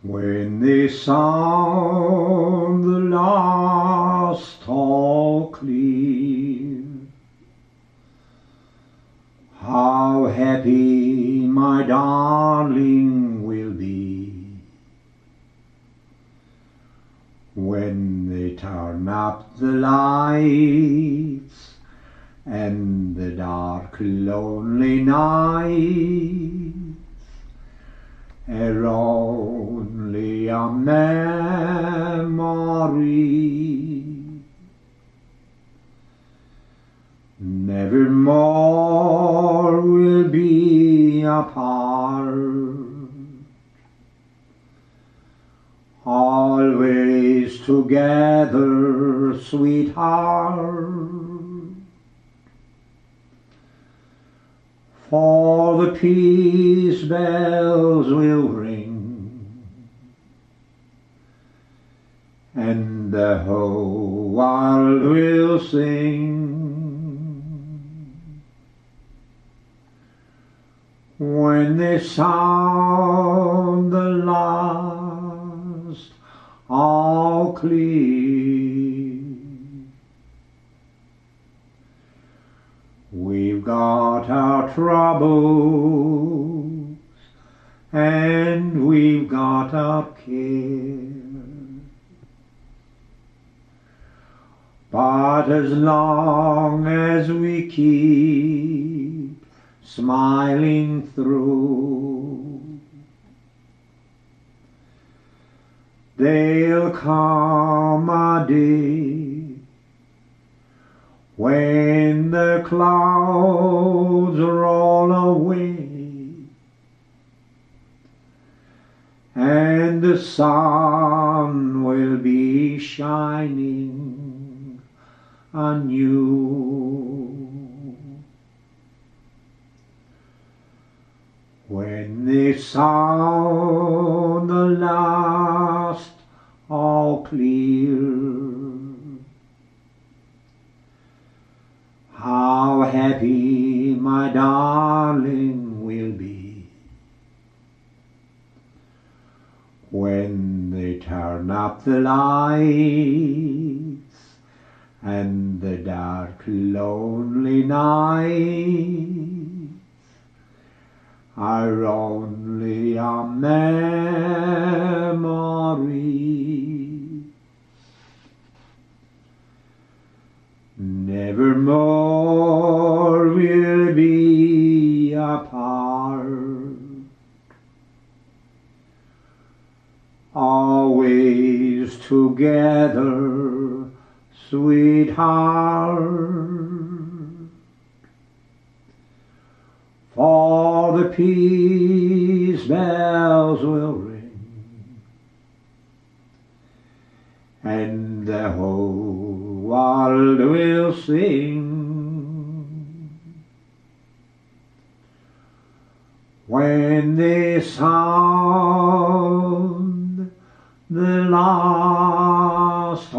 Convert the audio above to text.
When they sound the last all clear, how happy my darling will be when they turn up the lights and the dark lonely nights are only a memory. Never more we'll be apart, always together, sweetheart. For the peace bells will ring, and the whole world will sing, when they sound the last all clear. We've got our troubles and we've got our care, but as long as we keep smiling through, there'll come a day when the clouds roll away and the sun will be shining anew. When they sound the last all clear, how happy my darling will be when they turn up the lights and the dark lonely nights are only a memory. Nevermore we'll be apart, always together, sweetheart. For the peace bells will ring, and the whole world will sing, when they sound the last